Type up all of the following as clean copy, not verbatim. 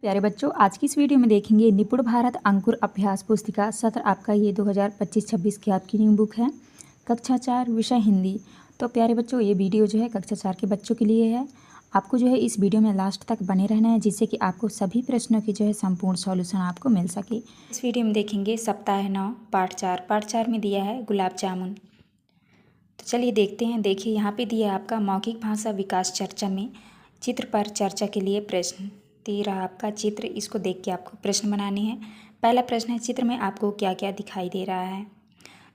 प्यारे बच्चों, आज की इस वीडियो में देखेंगे निपुण भारत अंकुर अभ्यास पुस्तिका सत्र आपका ये 2025-26 की आपकी न्यू बुक है। कक्षा 4 विषय हिंदी। तो प्यारे बच्चों, ये वीडियो जो है कक्षा 4 के बच्चों के लिए है। आपको जो है इस वीडियो में लास्ट तक बने रहना है, जिससे कि आपको सभी प्रश्नों की जो है संपूर्ण सॉल्यूशन आपको मिल सके। इस वीडियो में देखेंगे सप्ताह 9 पाठ 4 में दिया है गुलाब जामुन। तो चलिए देखते हैं। देखिए यहाँ पे दिया है आपका मौखिक भाषा विकास चर्चा में चित्र पर चर्चा के लिए प्रश्न दे रहा आपका चित्र। इसको देख के आपको प्रश्न बनाने हैं। पहला प्रश्न है, चित्र में आपको क्या क्या दिखाई दे रहा है।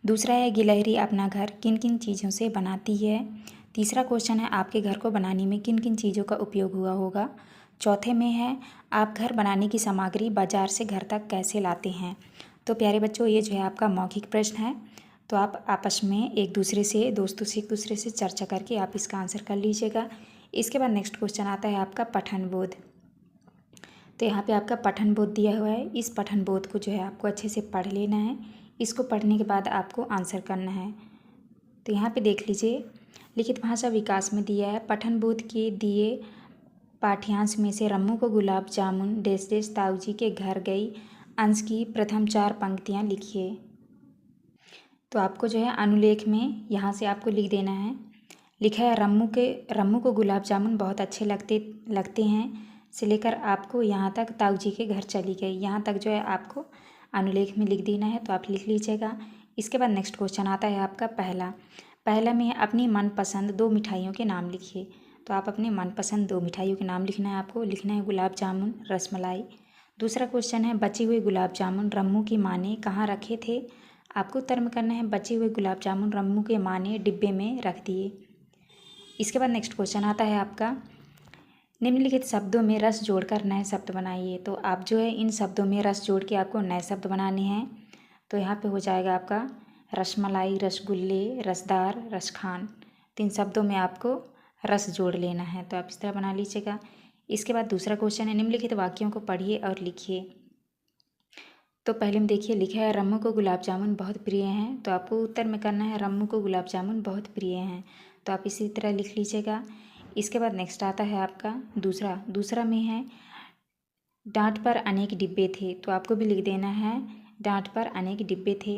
दूसरा है, गिलहरी अपना घर किन किन चीज़ों से बनाती है। तीसरा क्वेश्चन है, आपके घर को बनाने में किन किन चीज़ों का उपयोग हुआ होगा। चौथे में है, आप घर बनाने की सामग्री बाजार से घर तक कैसे लाते हैं। तो प्यारे बच्चों, ये जो है आपका मौखिक प्रश्न है। तो आप आपस में एक दूसरे से दोस्तों से एक दूसरे से चर्चा करके आप इसका आंसर कर लीजिएगा। इसके बाद नेक्स्ट क्वेश्चन आता है आपका पठन बोध। तो यहाँ पे आपका पठन बोध दिया हुआ है। इस पठन बोध को जो है आपको अच्छे से पढ़ लेना है। इसको पढ़ने के बाद आपको आंसर करना है। तो यहाँ पे देख लीजिए, लिखित भाषा विकास में दिया है, पठन बोध के दिए पाठ्यांश में से रम्मू को गुलाब जामुन डैश डैश ताऊ जी के घर गई अंश की प्रथम 4 पंक्तियाँ लिखिए। तो आपको जो है अनुलेख में यहाँ से आपको लिख देना है। लिखा है, रम्मू को गुलाब जामुन बहुत अच्छे लगते हैं से लेकर आपको यहाँ तक ताऊ जी के घर चली गई, यहाँ तक जो है आपको अनुलेख में लिख देना है। तो आप लिख लीजिएगा। इसके बाद नेक्स्ट क्वेश्चन आता है आपका पहला में अपनी मनपसंद 2 मिठाइयों के नाम लिखिए। तो आप अपने मनपसंद 2 मिठाइयों के नाम लिखना है। आपको लिखना है गुलाब जामुन रसमलाई। दूसरा क्वेश्चन है, बचे हुए गुलाब जामुन रम्मू की माँ ने कहाँ रखे थे। आपको उत्तर में करना है, बचे हुए गुलाब जामुन रम्मू के माँ ने डिब्बे में रख दिए। इसके बाद नेक्स्ट क्वेश्चन आता है आपका, निम्नलिखित शब्दों में रस जोड़कर नए शब्द बनाइए। तो आप जो है इन शब्दों में रस जोड़ के आपको नए शब्द बनाने हैं। तो यहाँ पे हो जाएगा आपका रसमलाई, रसगुल्ले, रसदार, रसखान। 3 शब्दों में आपको रस जोड़ लेना है। तो आप इस तरह बना लीजिएगा। इसके बाद दूसरा क्वेश्चन है, निम्नलिखित वाक्यों को पढ़िए और लिखिए। तो पहले में देखिए, लिखा है रम्मू को गुलाब जामुन बहुत प्रिय हैं। तो आपको उत्तर में करना है, रम्मू को गुलाब जामुन बहुत प्रिय हैं। तो आप इसी तरह लिख लीजिएगा। इसके बाद नेक्स्ट आता है आपका दूसरा में है, डांट पर अनेक डिब्बे थे। तो आपको भी लिख देना है, डांट पर अनेक डिब्बे थे।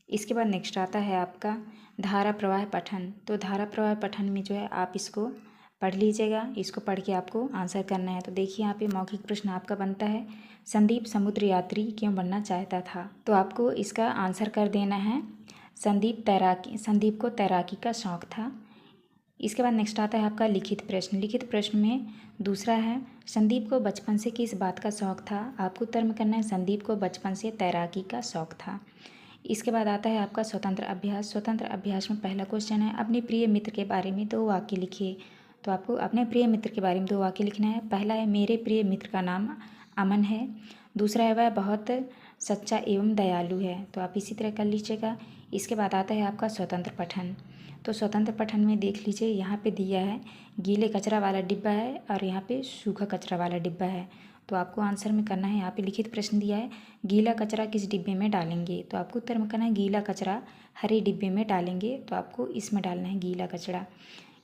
इसके बाद नेक्स्ट आता है आपका धारा प्रवाह पठन। तो धारा प्रवाह पठन में जो है आप इसको पढ़ लीजिएगा। इसको पढ़ के आपको आंसर करना है। तो देखिए यहाँ पे मौखिक प्रश्न आपका बनता है, संदीप समुद्र यात्री क्यों बनना चाहता था। तो आपको इसका आंसर कर देना है, संदीप को तैराकी का शौक़ था। इसके बाद नेक्स्ट आता है आपका लिखित प्रश्न में दूसरा है, संदीप को बचपन से किस बात का शौक़ था। आपको उत्तर में करना है, संदीप को बचपन से तैराकी का शौक़ था। इसके बाद आता है आपका स्वतंत्र अभ्यास में पहला क्वेश्चन है, अपने प्रिय मित्र के बारे में 2 वाक्य लिखिए। तो आपको अपने प्रिय मित्र के बारे में 2 वाक्य लिखना है। पहला है, मेरे प्रिय मित्र का नाम अमन है। दूसरा है, वह बहुत सच्चा एवं दयालु है। तो आप इसी तरह कर लीजिएगा। इसके बाद आता है आपका स्वतंत्र पठन। तो स्वतंत्र पठन में देख लीजिए, यहाँ पे दिया है गीले कचरा वाला डिब्बा है और यहाँ पे सूखा कचरा वाला डिब्बा है। तो आपको आंसर में करना है, यहाँ पे लिखित प्रश्न दिया है, गीला कचरा किस डिब्बे में डालेंगे। तो आपको उत्तर में करना है, गीला कचरा हरे डिब्बे में डालेंगे। तो आपको इसमें डालना है गीला कचरा।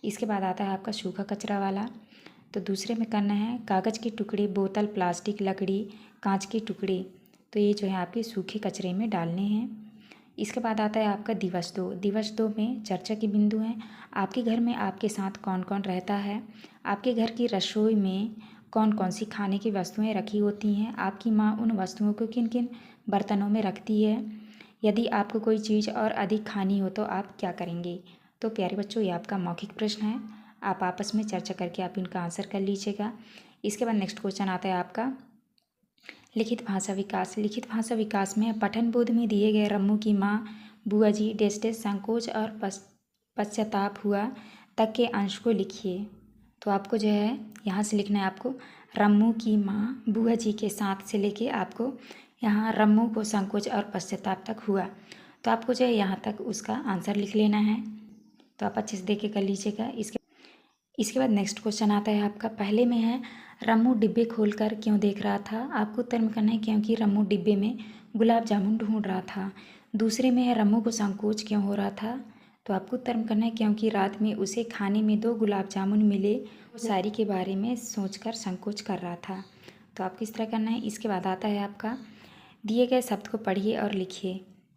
इसके बाद आता है आपका सूखा कचरा वाला। तो दूसरे में करना है, कागज़ के टुकड़े, बोतल, प्लास्टिक, लकड़ी, कांच के टुकड़े। तो ये जो है आपके सूखे कचरे में डालने हैं। इसके बाद आता है आपका दिवस 2 में चर्चा के बिंदु हैं, आपके घर में आपके साथ कौन कौन रहता है। आपके घर की रसोई में कौन कौन सी खाने की वस्तुएं रखी होती हैं। आपकी माँ उन वस्तुओं को किन किन बर्तनों में रखती है। यदि आपको कोई चीज़ और अधिक खानी हो तो आप क्या करेंगे। तो प्यारे बच्चों, ये आपका मौखिक प्रश्न है। आप आपस में चर्चा करके आप इनका आंसर कर लीजिएगा। इसके बाद नेक्स्ट क्वेश्चन आता है आपका लिखित भाषा विकास में पठन बोध में दिए गए रम्मू की माँ बुआ जी डैश डैश संकोच और पश्चाताप हुआ तक के अंश को लिखिए। तो आपको जो है यहाँ से लिखना है, आपको रम्मू की माँ बुआ जी के साथ से लेके आपको यहाँ रम्मू को संकोच और पश्चाताप तक हुआ। तो आपको जो है यहाँ तक उसका आंसर लिख लेना है। तो आप अच्छे से देख के कर लीजिएगा। इसके बाद नेक्स्ट क्वेश्चन आता है आपका, पहले में है, रम्मू डिब्बे खोलकर क्यों देख रहा था। आपको उत्तर में करना है, क्योंकि रम्मू डिब्बे में गुलाब जामुन ढूंढ रहा था। दूसरे में है, रम्मू को संकोच क्यों हो रहा था। तो आपको उत्तर में करना है, क्योंकि रात में उसे खाने में 2 गुलाब जामुन मिले, शायरी के बारे में सोचकर संकोच कर रहा था। तो आपको इस तरह करना है। इसके बाद आता है आपका दिए गए शब्द को पढ़िए और लिखिए।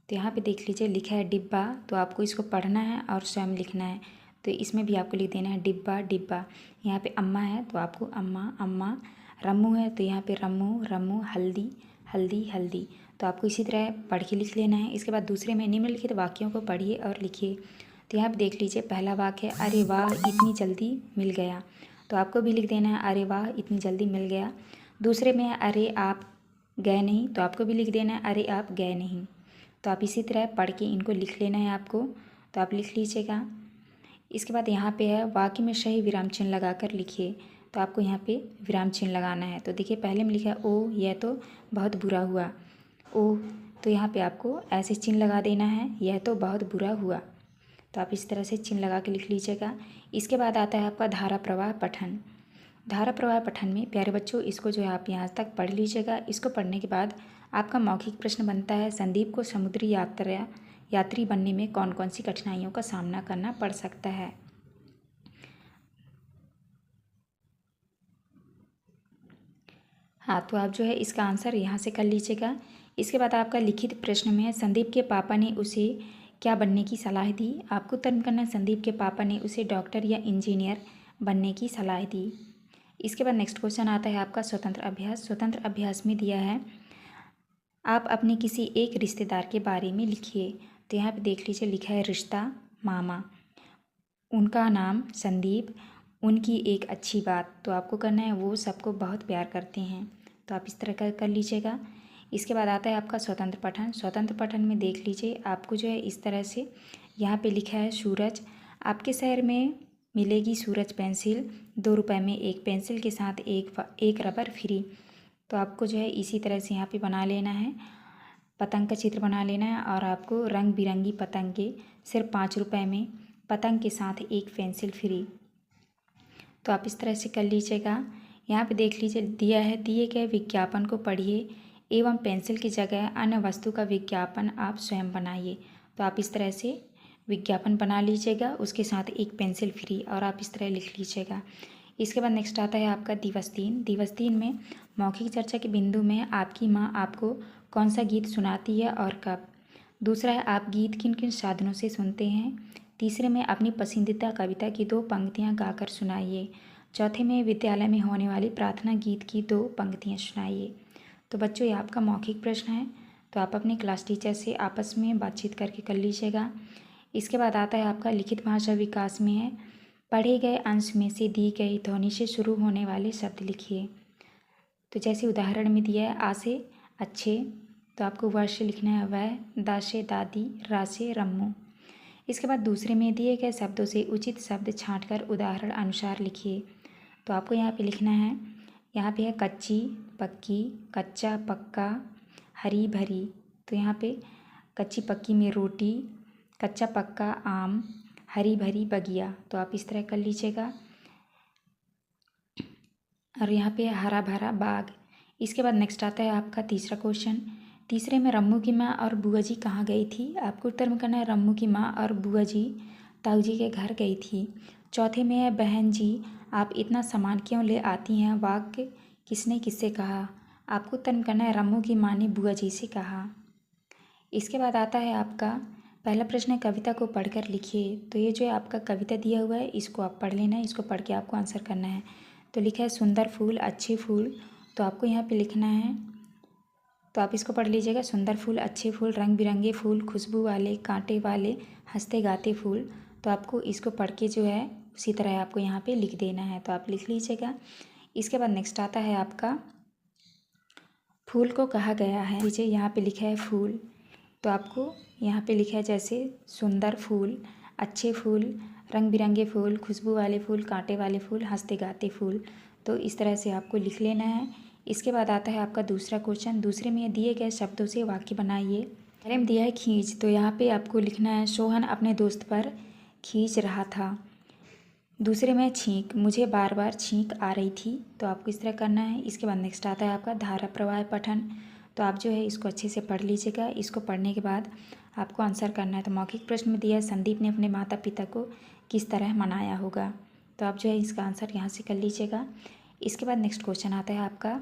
तो यहाँ पे देख लीजिए लिखा है डिब्बा, तो आपको इसको पढ़ना है और स्वयं लिखना है। तो इसमें भी आपको लिख देना है डिब्बा डिब्बा। यहाँ पे अम्मा है तो आपको अम्मा अम्मा। रम्मू है तो यहाँ पे रम्मू रम्मू। हल्दी हल्दी हल्दी। तो आपको इसी तरह पढ़ के लिख लेना है। इसके बाद दूसरे में निम्नलिखित वाक्यों को पढ़िए और लिखिए। तो यहाँ पे देख लीजिए पहला वाक्य है अरे वाह इतनी जल्दी मिल गया। तो आपको भी लिख देना है अरे वाह इतनी जल्दी मिल गया। दूसरे में है अरे आप गए नहीं, तो आपको भी लिख देना है अरे आप गए नहीं। तो आप इसी तरह पढ़ के इनको लिख लेना है आपको। तो आप लिख लीजिएगा। इसके बाद यहाँ पे है वाक्य में सही विराम चिन्ह लगाकर लिखिए। तो आपको यहाँ पे विराम चिन्ह लगाना है। तो देखिए पहले में लिखा है ओ यह तो बहुत बुरा हुआ। ओ, तो यहाँ पे आपको ऐसे चिन्ह लगा देना है यह तो बहुत बुरा हुआ। तो आप इस तरह से चिन्ह लगा के लिख लीजिएगा। इसके बाद आता है आपका धारा प्रवाह पठन। धारा प्रवाह पठन में प्यारे बच्चों इसको जो है आप यहाँ तक पढ़ लीजिएगा। इसको पढ़ने के बाद आपका मौखिक प्रश्न बनता है संदीप को समुद्री यात्री बनने में कौन कौन सी कठिनाइयों का सामना करना पड़ सकता है। हाँ, तो आप जो है इसका आंसर यहाँ से कर लीजिएगा। इसके बाद आपका लिखित प्रश्न में है संदीप के पापा ने उसे क्या बनने की सलाह दी। आपको उत्तर करना है संदीप के पापा ने उसे डॉक्टर या इंजीनियर बनने की सलाह दी। इसके बाद नेक्स्ट क्वेश्चन आता है आपका स्वतंत्र अभ्यास। स्वतंत्र अभ्यास में दिया है आप अपने किसी एक रिश्तेदार के बारे में लिखिए। तो यहाँ पे देख लीजिए लिखा है रिश्ता मामा, उनका नाम संदीप, उनकी एक अच्छी बात। तो आपको करना है वो सबको बहुत प्यार करते हैं। तो आप इस तरह का कर लीजिएगा। इसके बाद आता है आपका स्वतंत्र पठन। स्वतंत्र पठन में देख लीजिए आपको जो है इस तरह से यहाँ पे लिखा है सूरज, आपके शहर में मिलेगी सूरज पेंसिल, 2 रुपये में एक पेंसिल के साथ एक रबर फ्री। तो आपको जो है इसी तरह से यहाँ पे बना लेना है, पतंग का चित्र बना लेना है और आपको रंग बिरंगी पतंगे सिर्फ 5 रुपये में, पतंग के साथ एक पेंसिल फ्री। तो आप इस तरह से कर लीजिएगा। यहाँ पे देख लीजिए दिया है दिए गए विज्ञापन को पढ़िए एवं पेंसिल की जगह अन्य वस्तु का विज्ञापन आप स्वयं बनाइए। तो आप इस तरह से विज्ञापन बना लीजिएगा, उसके साथ एक पेंसिल फ्री, और आप इस तरह लिख लीजिएगा। इसके बाद नेक्स्ट आता है आपका दिवस 3। दिवस 3 में मौखिक चर्चा के बिंदु में आपकी माँ आपको कौन सा गीत सुनाती है और कब। दूसरा है आप गीत किन किन साधनों से सुनते हैं। तीसरे में अपनी पसंदीदा कविता की 2 पंक्तियाँ गाकर सुनाइए। चौथे में विद्यालय में होने वाली प्रार्थना गीत की 2 पंक्तियाँ सुनाइए। तो बच्चों ये आपका मौखिक प्रश्न है, तो आप अपने क्लास टीचर से आपस में बातचीत करके कर लीजिएगा। इसके बाद आता है आपका लिखित भाषा विकास में है पढ़े गए अंश में से दी गई ध्वनि से शुरू होने वाले शब्द लिखिए। तो जैसे उदाहरण में दिया है आ से अच्छे, तो आपको व से लिखना है वह, दा से दादी, रा से रम्मू। इसके बाद दूसरे में दिए गए शब्दों से उचित शब्द छांटकर उदाहरण अनुसार लिखिए। तो आपको यहाँ पे लिखना है, यहाँ पे है कच्ची पक्की, कच्चा पक्का, हरी भरी। तो यहाँ पे कच्ची पक्की में रोटी, कच्चा पक्का आम, हरी भरी बगिया। तो आप इस तरह कर लीजिएगा। और यहाँ पे हरा भरा बाग। इसके बाद नेक्स्ट आता है आपका तीसरा क्वेश्चन। तीसरे में रम्मू की माँ और बुआ जी कहाँ गई थी। आपको उत्तर में करना है रम्मू की माँ और बुआ जी ताऊ जी के घर गई थी। चौथे में है बहन जी आप इतना सामान क्यों ले आती हैं, वाक्य किसने किससे कहा। आपको उत्तर में करना है रम्मू की माँ ने बुआ जी से कहा। इसके बाद आता है आपका पहला प्रश्न है कविता को पढ़कर लिखिए। तो ये जो है आपका कविता दिया हुआ है इसको आप पढ़ लेना है, इसको पढ़ के आपको आंसर करना है। तो लिखा है सुंदर फूल अच्छे फूल। तो आपको यहाँ पे लिखना है, तो आप इसको पढ़ लीजिएगा। सुंदर फूल अच्छे फूल, रंग बिरंगे फूल, खुशबू वाले कांटे वाले, हंसते गाते फूल। तो आपको इसको पढ़ के जो है उसी तरह आपको यहाँ पे लिख देना है। तो आप लिख लीजिएगा। इसके बाद नेक्स्ट आता है आपका फूल को कहा गया है। नीचे यहाँ पे लिखा है फूल। तो आपको यहाँ पे लिखा है जैसे सुंदर फूल, अच्छे फूल, रंग बिरंगे फूल, खुशबू वाले फूल, कांटे वाले फूल, हंसते गाते फूल। तो इस तरह से आपको लिख लेना है। इसके बाद आता है आपका दूसरा क्वेश्चन। दूसरे में दिए गए शब्दों से वाक्य बनाइए। पहले में दिया है खींच। तो यहाँ पे आपको लिखना है सोहन अपने दोस्त पर खींच रहा था। दूसरे में छींक, मुझे बार बार छींक आ रही थी। तो आपको इस तरह करना है। इसके बाद नेक्स्ट आता है आपका धारा प्रवाह पठन। तो आप जो है इसको अच्छे से पढ़ लीजिएगा। इसको पढ़ने के बाद आपको आंसर करना है। तो मौखिक प्रश्न में दिया है संदीप ने अपने माता पिता को किस तरह मनाया होगा। तो आप जो है इसका आंसर यहाँ से कर लीजिएगा। इसके बाद नेक्स्ट क्वेश्चन आता है आपका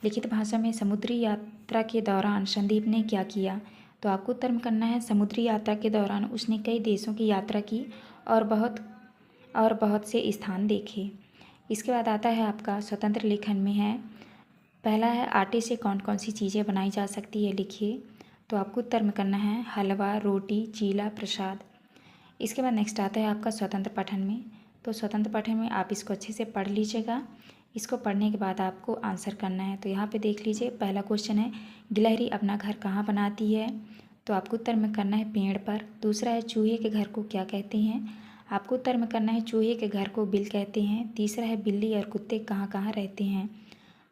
लिखित भाषा में समुद्री यात्रा के दौरान संदीप ने क्या किया? तो आपको उत्तर में करना है समुद्री यात्रा के दौरान उसने कई देशों की यात्रा की और बहुत से स्थान देखे। इसके बाद आता है आपका स्वतंत्र लेखन में है, पहला है आटे से कौन कौन सी चीज़ें बनाई जा सकती है, लिखिए। तो आपको उत्तर में करना है हलवा, रोटी, चीला, प्रसाद। इसके बाद नेक्स्ट आता है आपका स्वतंत्र पठन में। तो स्वतंत्र पठन में आप इसको अच्छे से पढ़ लीजिएगा। इसको पढ़ने के बाद आपको आंसर करना है। तो यहाँ पे देख लीजिए, पहला क्वेश्चन है गिलहरी अपना घर कहाँ बनाती है? तो आपको उत्तर में करना है पेड़ पर। दूसरा है चूहे के घर को क्या कहते हैं? आपको उत्तर में करना है चूहे के घर को बिल कहते हैं। तीसरा है बिल्ली और कुत्ते कहाँ कहाँ रहते हैं?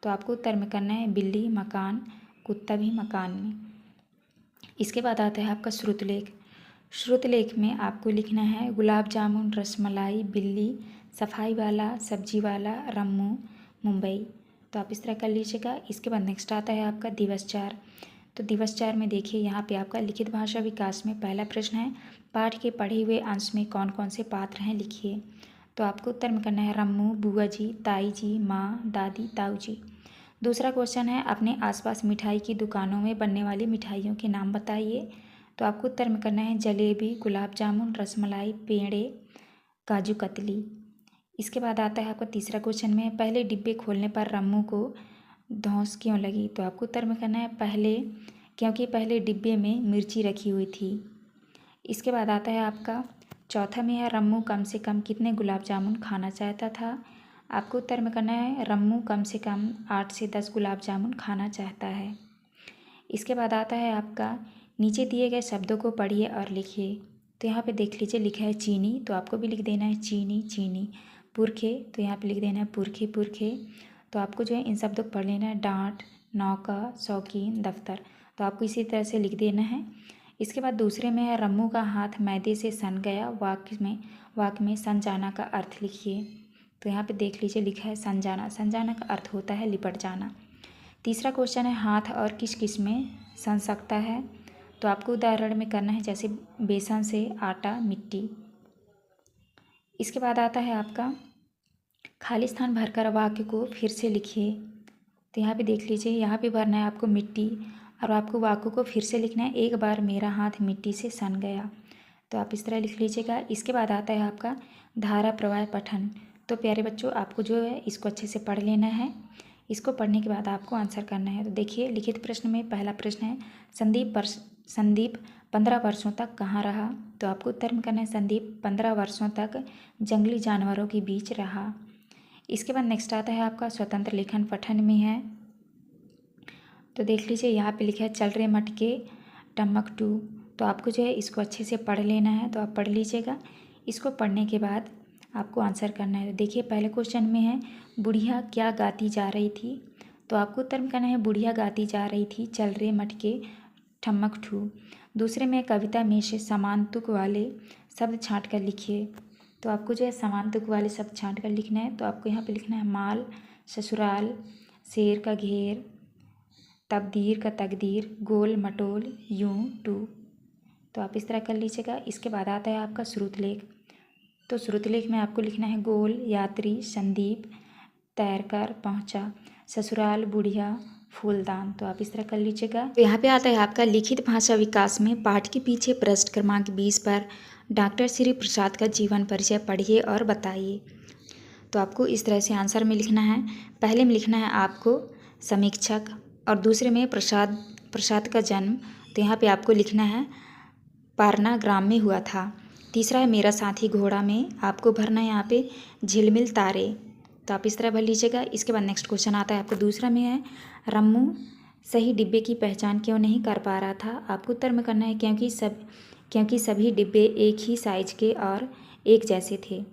तो आपको उत्तर में करना है बिल्ली मकान, कुत्ता भी मकान में। इसके बाद आता है आपका श्रुतलेख। श्रुतलेख में आपको लिखना है गुलाब जामुन, रसमलाई, बिल्ली, सफाई वाला, सब्जी वाला, रम्मू, मुंबई। तो आप इस तरह कर लीजिएगा। इसके बाद नेक्स्ट आता है आपका दिवस 4। तो दिवस 4 में देखिए, यहाँ पे आपका लिखित भाषा विकास में पहला प्रश्न है पाठ के पढ़े हुए अंश में कौन कौन से पात्र हैं, लिखिए। तो आपको उत्तर में करना है रम्मू, बुआ जी, ताई जी, माँ, दादी, ताऊ जी। दूसरा क्वेश्चन है अपने आसपास मिठाई की दुकानों में बनने वाली मिठाइयों के नाम बताइए। तो आपको उत्तर में करना है जलेबी, गुलाब जामुन, रसमलाई, पेड़े, काजू कतली। इसके बाद आता है आपका तीसरा क्वेश्चन में पहले डिब्बे खोलने पर रम्मू को धौंस क्यों लगी? तो आपको उत्तर में करना है क्योंकि पहले डिब्बे में मिर्ची रखी हुई थी। इसके बाद आता है आपका चौथा में है रम्मू कम से कम कितने गुलाब जामुन खाना चाहता था? आपको उत्तर में करना है रम्मू कम से कम 8 से 10 गुलाब जामुन खाना चाहता है। इसके बाद आता है आपका नीचे दिए गए शब्दों को पढ़िए और लिखिए। तो यहाँ पे देख लीजिए, लिखा है चीनी, तो आपको भी लिख देना है चीनी, चीनी। पुरखे, तो यहाँ पे लिख देना है पुरखे, पुरखे। तो आपको जो है इन शब्दों को पढ़ लेना है डांट, नौका, शौकीन, दफ्तर। तो आपको इसी तरह से लिख देना है। इसके बाद दूसरे में है रम्मू का हाथ मैदे से सन गया, वाक्य में सन जाना का अर्थ लिखिए। तो यहाँ पे देख लीजिए, लिखा है सन जाना। सन जाना का अर्थ होता है लिपट जाना। तीसरा क्वेश्चन है हाथ और किस किस में सन सकता है? तो आपको उदाहरण में करना है जैसे बेसन से, आटा, मिट्टी। इसके बाद आता है आपका खाली स्थान भरकर वाक्य को फिर से लिखिए। तो यहाँ पे देख लीजिए, यहाँ पे भरना है आपको मिट्टी और आपको वाक्य को फिर से लिखना है एक बार मेरा हाथ मिट्टी से सन गया। तो आप इस तरह लिख लीजिएगा। इसके बाद आता है आपका धारा प्रवाह पठन। तो प्यारे बच्चों, आपको जो है इसको अच्छे से पढ़ लेना है। इसको पढ़ने के बाद आपको आंसर करना है। तो देखिए, लिखित प्रश्न में पहला प्रश्न है संदीप 15 वर्षों तक कहाँ रहा? तो आपको उत्तर में करना है संदीप 15 वर्षों तक जंगली जानवरों के बीच रहा। इसके बाद नेक्स्ट आता है आपका स्वतंत्र लेखन पठन में है। तो देख लीजिए, यहाँ पे लिखा है चल रे मटके टमक टू। तो आपको जो है इसको अच्छे से पढ़ लेना है। तो आप पढ़ लीजिएगा। इसको पढ़ने के बाद आपको आंसर करना है। तो देखिए, पहले क्वेश्चन में है बुढ़िया क्या गाती जा रही थी? तो आपको उत्तर में करना है बुढ़िया गाती जा रही थी चल रे मटके ठमक ठू। दूसरे में कविता में से समान तुक वाले शब्द छाँट कर लिखिए। तो आपको जो है समान तुक वाले शब्द छाँट कर लिखना है। तो आपको यहाँ पे लिखना है माल, ससुराल, शेर का घेर, तकदीर का तकदीर, गोल मटोल, यूं टू। तो आप इस तरह कर लीजिएगा। इसके बाद आता है आपका श्रुतलेख। तो श्रुतलेख में आपको लिखना है गोल, यात्री, संदीप, तैरकर पहुंचा, ससुराल, बुढ़िया, फूलदान। तो आप इस तरह कर लीजिएगा। तो यहाँ पे आता है आपका लिखित भाषा विकास में पाठ के पीछे पृष्ठ क्रमांक 20 पर डॉक्टर श्री प्रसाद का जीवन परिचय पढ़िए और बताइए। तो आपको इस तरह से आंसर में लिखना है। पहले में लिखना है आपको समीक्षक और दूसरे में प्रसाद का जन्म। तो यहाँ पे आपको लिखना है पारना ग्राम में हुआ था। तीसरा है मेरा साथी घोड़ा में आपको भरना है यहाँ पे झिलमिल तारे। तो आप इस तरह भर लीजिएगा। इसके बाद नेक्स्ट क्वेश्चन आता है आपको दूसरा में है रम्मू सही डिब्बे की पहचान क्यों नहीं कर पा रहा था? आपको उत्तर में करना है क्योंकि सभी डिब्बे एक ही साइज के और एक जैसे थे।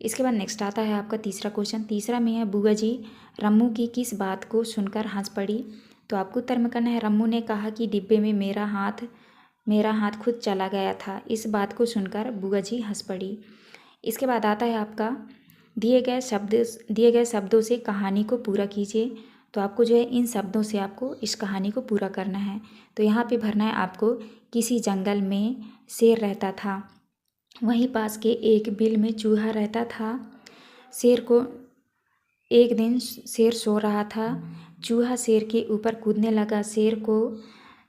इसके बाद नेक्स्ट आता है आपका तीसरा क्वेश्चन। तीसरा में है बुआ जी रम्मू की किस बात को सुनकर हंस पड़ी? तो आपको उत्तर में करना है रम्मू ने कहा कि डिब्बे में मेरा हाथ खुद चला गया था। इस बात को सुनकर बुआ जी हंस पड़ी। इसके बाद आता है आपका दिए गए शब्दों से कहानी को पूरा कीजिए। तो आपको जो है इन शब्दों से आपको इस कहानी को पूरा करना है। तो यहाँ पे भरना है आपको किसी जंगल में शेर रहता था, वहीं पास के एक बिल में चूहा रहता था। एक दिन शेर सो रहा था, चूहा शेर के ऊपर कूदने लगा।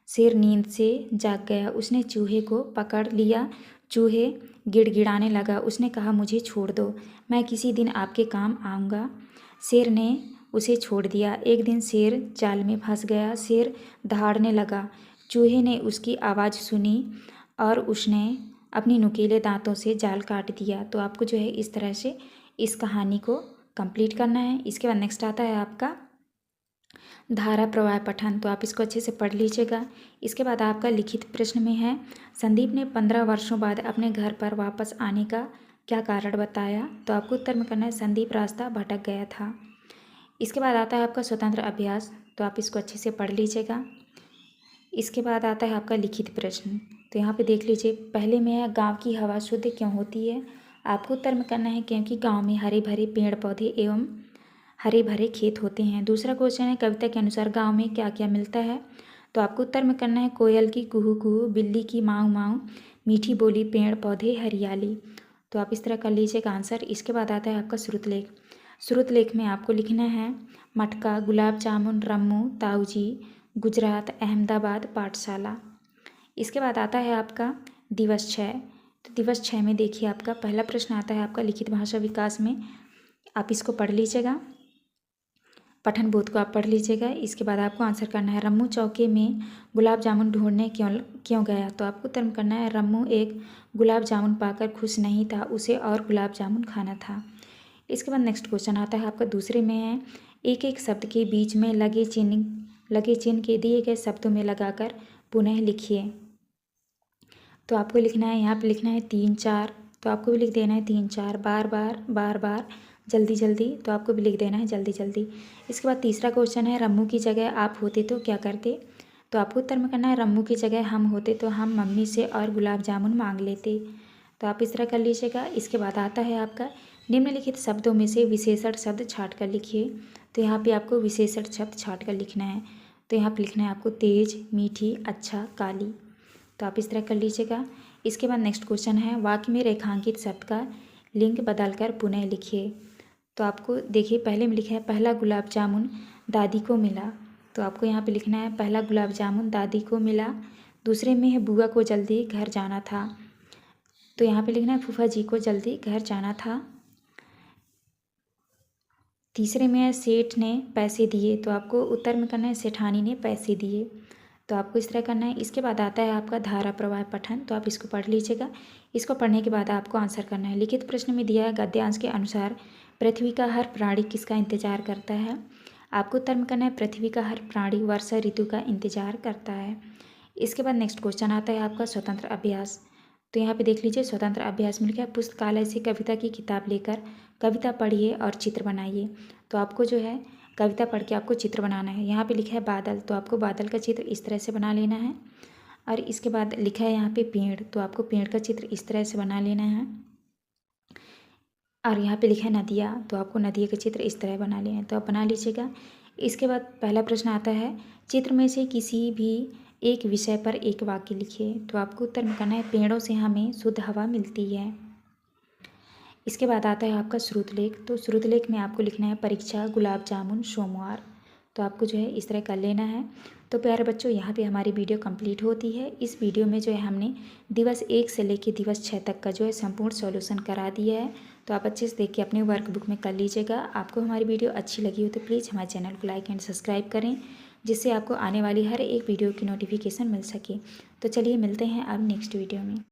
शेर नींद से जाग गया। उसने चूहे को पकड़ लिया। चूहे गिड़गिड़ाने लगा। उसने कहा, मुझे छोड़ दो, मैं किसी दिन आपके काम आऊँगा। शेर ने उसे छोड़ दिया। एक दिन शेर जाल में फंस गया। शेर दहाड़ने लगा। चूहे ने उसकी आवाज़ सुनी और उसने अपनी नुकीले दांतों से जाल काट दिया। तो आपको जो है इस तरह से इस कहानी को कंप्लीट करना है। इसके बाद नेक्स्ट आता है आपका धारा प्रवाह पठन। तो आप इसको अच्छे से पढ़ लीजिएगा। इसके बाद आपका लिखित प्रश्न में है, संदीप ने 15 वर्षों बाद अपने घर पर वापस आने का क्या कारण बताया। तो आपको उत्तर में करना है, संदीप रास्ता भटक गया था। इसके बाद आता है आपका स्वतंत्र अभ्यास। तो आप इसको अच्छे से पढ़ लीजिएगा। इसके बाद आता है आपका लिखित प्रश्न। तो यहाँ पे देख लीजिए, पहले में है, गांव की हवा शुद्ध क्यों होती है। आपको उत्तर में करना है, क्योंकि गांव में हरे भरे पेड़ पौधे एवं हरे भरे खेत होते हैं। दूसरा क्वेश्चन है, कविता के अनुसार गांव में क्या क्या मिलता है। तो आपको उत्तर में करना है, कोयल की कुहू कुहू, बिल्ली की माऊ माऊ, मीठी बोली, पेड़ पौधे, हरियाली। तो आप इस तरह कर लीजिएगा आंसर। इसके बाद आता है आपका श्रुत लेख। श्रुत लेख में आपको लिखना है, मटका, गुलाब जामुन, रम्मू, ताऊजी, गुजरात, अहमदाबाद, पाठशाला। इसके बाद आता है आपका दिवस 6। तो दिवस 6 में देखिए, आपका पहला प्रश्न आता है आपका लिखित भाषा विकास में। आप इसको पढ़ लीजिएगा, पठन बोध को आप पढ़ लीजिएगा। इसके बाद आपको आंसर करना है, रम्मू चौके में गुलाब जामुन ढूंढने क्यों गया। तो आपको उत्तर करना है, रम्मू एक गुलाब जामुन पाकर खुश नहीं था, उसे और गुलाब जामुन खाना था। इसके बाद नेक्स्ट क्वेश्चन आता है आपका दूसरे में है, एक एक शब्द के बीच में लगे चिन्ह के दिए गए शब्दों में लगाकर पुनः लिखिए। तो आपको लिखना है, यहाँ पे लिखना है 3 4। तो आपको भी लिख देना है 3 4, बार बार, जल्दी जल्दी। तो आपको भी लिख देना है जल्दी जल्दी। इसके बाद तीसरा क्वेश्चन है, रम्मू की जगह आप होते तो क्या करते। तो आपको उत्तर में करना है, रम्मू की जगह हम होते तो हम मम्मी से और गुलाब जामुन मांग लेते। तो आप इस तरह कर लीजिएगा। इसके बाद आता है आपका निम्नलिखित शब्दों में से विशेषण शब्द छाँट कर लिखिए। तो यहाँ पे आपको विशेषण शब्द छाँट कर लिखना है। तो यहाँ पे लिखना है आपको तेज, मीठी, अच्छा, काली। तो आप इस तरह कर लीजिएगा। इसके बाद नेक्स्ट क्वेश्चन है, वाक्य में रेखांकित शब्द का लिंग बदलकर पुनः लिखिए। तो आपको देखिए, पहले में लिखा है, पहला गुलाब जामुन दादी को मिला। तो आपको यहाँ पे लिखना है, पहला गुलाब जामुन दादी को मिला। दूसरे में है, बुआ को जल्दी घर जाना था। तो यहाँ पे लिखना है, फूफा जी को जल्दी घर जाना था। तीसरे में है, सेठ ने पैसे दिए। तो आपको उत्तर में करना है, सेठानी ने पैसे दिए। तो आपको इस तरह करना है। इसके बाद आता है आपका धारा प्रवाह पठन। तो आप इसको पढ़ लीजिएगा। इसको पढ़ने के बाद आपको आंसर करना है। लिखित प्रश्न में दिया है, गद्यांश के अनुसार पृथ्वी का हर प्राणी किसका इंतजार करता है। आपको उत्तर में करना है, पृथ्वी का हर प्राणी वर्षा ऋतु का इंतजार करता है। इसके बाद नेक्स्ट क्वेश्चन आता है आपका स्वतंत्र अभ्यास। तो यहाँ पे देख लीजिए, स्वतंत्र अभ्यास में लिखा है, पुस्तकालय से कविता की किताब लेकर कविता पढ़िए और चित्र बनाइए। तो आपको जो है कविता पढ़ के आपको चित्र बनाना है। यहाँ पे लिखा है बादल। तो आपको बादल का चित्र इस तरह से बना लेना है। और इसके बाद लिखा है यहाँ पे पेड़। तो आपको पेड़ का चित्र इस तरह से बना लेना है। और यहाँ पे लिखा है नदियाँ। तो आपको नदिया का चित्र इस तरह बना लेना है। तो आप बना लीजिएगा। इसके बाद पहला प्रश्न आता है, चित्र में से किसी भी एक विषय पर एक वाक्य लिखिए। तो आपको उत्तर में करना है, पेड़ों से हमें शुद्ध हवा मिलती है। इसके बाद आता है आपका श्रुत लेख। तो श्रुत लेख में आपको लिखना है, परीक्षा, गुलाब जामुन, सोमवार। तो आपको जो है इस तरह कर लेना है। तो प्यारे बच्चों, यहाँ पे हमारी वीडियो कंप्लीट होती है। इस वीडियो में जो है हमने दिवस 1 से लेकर दिवस 6 तक का जो है संपूर्ण सॉल्यूशन करा दिया है। तो आप अच्छे से देख के अपने वर्कबुक में कर लीजिएगा। आपको हमारी वीडियो अच्छी लगी हो तो प्लीज़ हमारे चैनल को लाइक एंड सब्सक्राइब करें, जिससे आपको आने वाली हर एक वीडियो की नोटिफिकेशन मिल सके। तो चलिए मिलते हैं अब नेक्स्ट वीडियो में।